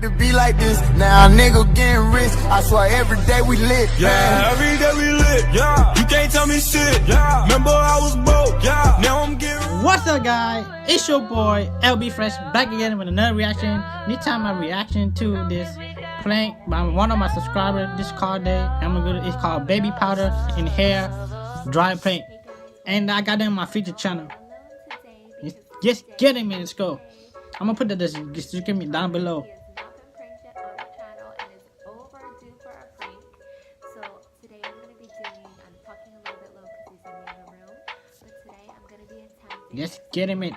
To be like this, now nigga getting rich. I swear every day we lit. Yeah, every day we lit. Yeah, you can't tell me shit. Yeah, remember I was broke. Yeah, now I'm getting. What's up, guys? It's your boy LB Fresh back again with another reaction. This time my reaction to this prank by one of my subscribers. This Carday. It's called Baby Powder in Hair Dry Prank, and I got it on my featured channel. Just get him in. Let's go. I'm gonna put the description down below. Just get him in.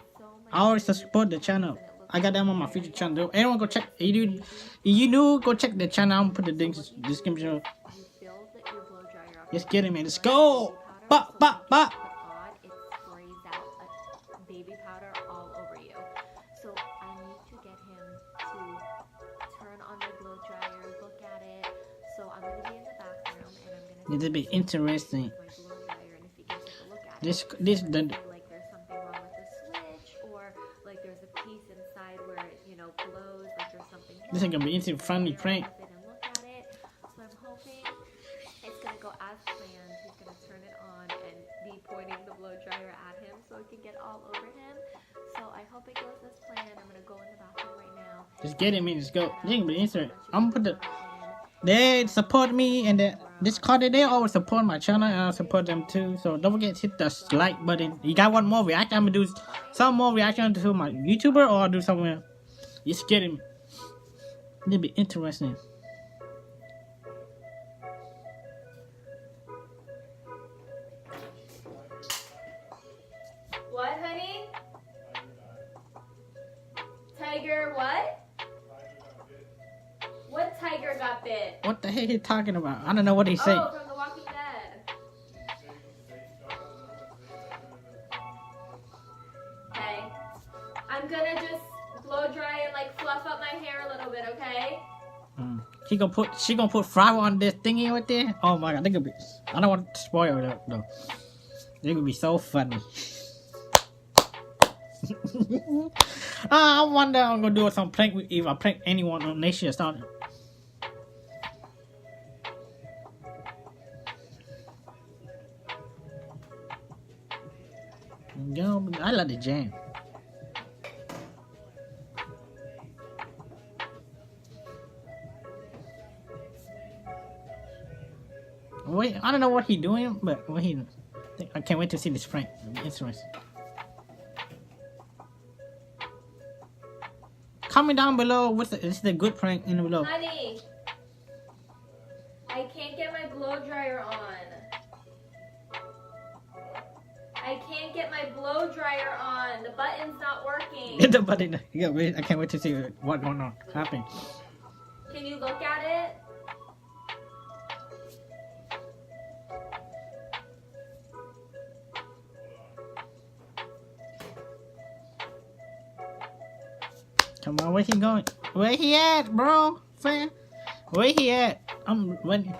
I always support the channel. I got them on my future channel. Anyone go check. You do go check the channel. I'm gonna put the links in the description. Just get him in. Let's go. Bop bop bop. It sprays out baby powder all over you. So I need to get him to turn on the blow dryer, look at it. So I'm gonna be in the bathroom and I'm gonna. It'll be interesting. This like there's something wrong with the switch, or like there's a piece inside where it, blows, like there's something. This is gonna be interesting, funny prank. And look at it. So I'm hoping it's gonna go as planned. He's gonna turn it on and be pointing the blow dryer at him so it can get all over him. So I hope it goes as planned. I'm gonna go in the bathroom right now. Just get him in. Let's go. This is gonna be interesting. I'm gonna put the. They support me, and this Carday, they always support my channel, and I support them too. So don't forget to hit the like button. You got one more reaction? I'm gonna do some more reaction to my YouTuber, or I'll do somewhere. Just get him. It'll be interesting. What, honey? Tiger, what? What tiger got bit? What the heck he talking about? I don't know what he said. Oh, from The Walking Dead. Okay. I'm gonna just blow dry and like fluff up my hair a little bit, okay? She gonna put flour on this thingy right there. Oh my god, they gonna be. I don't want to spoil it though. They gonna be so funny. I wonder I'm gonna do some prank if I prank anyone on Nation or something. Yo, I love the jam. Wait, I don't know what he doing, but what he. I can't wait to see this prank. It'll be interesting. Comment down below what's the good prank in the below. Honey, I can't get my blow dryer on. I can't get my blow dryer on. The button's not working. Hit the button. Yeah, wait, I can't wait to see what's going on. Happen. Can you look at it? Come on, where he going? Where he at, bro? Fan? Where he at? I'm when.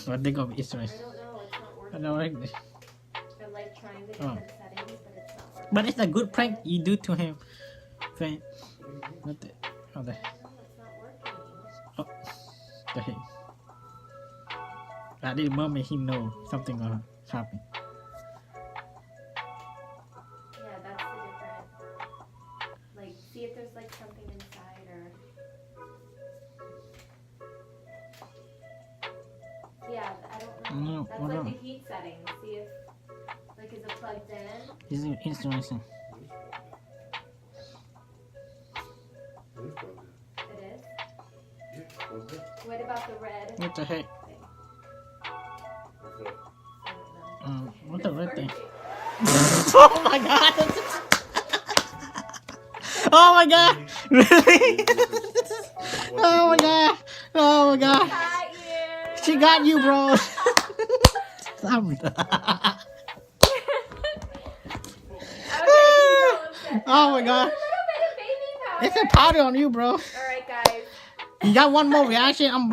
What they gonna be interesting? I don't know. It's not working. I know, right? I'm like trying the different settings, but it's not working. But it's a good prank you do to him, fan. What the? Oh, the. No, it's not working. Oh, the heck. At this moment, he know something gonna happen. Yeah, that's the different. Like, see if there's like something inside or. Yeah, I don't know. No, That's hold like on. the heat setting. See if, like, is it plugged in? This is interesting. It is. What about the red? What the heck? thing? I don't know. What the It's red thing? perfect. Oh my god! Oh my god! Really? Oh my god! Oh my god! Got you. She got you, bro. Oh my god! It's a powder on you, bro. Alright, guys. You got one more reaction? I'm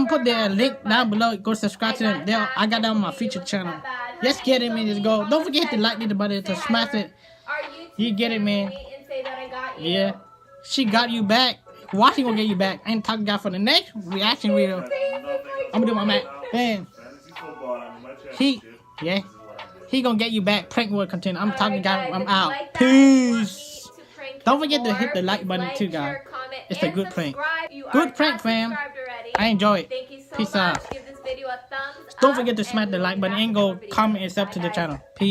put the link down below. Go subscribe to them. I got that on my featured channel. Just get it, man. Just go. Don't forget to like the button to smash it. You get it, man. And say that I got you. Yeah. She got you back. Watching will get you back. I ain't talking guy for the next reaction video. I'm gonna do my man. Man, he gonna get you back. Prank word content. I'm talking guy. I'm out. Peace. Don't forget to hit the like button too, guys. It's a good prank. Good prank, fam. I enjoy it. Peace out. Don't forget to smash the like button and go comment and sub to the channel. Peace.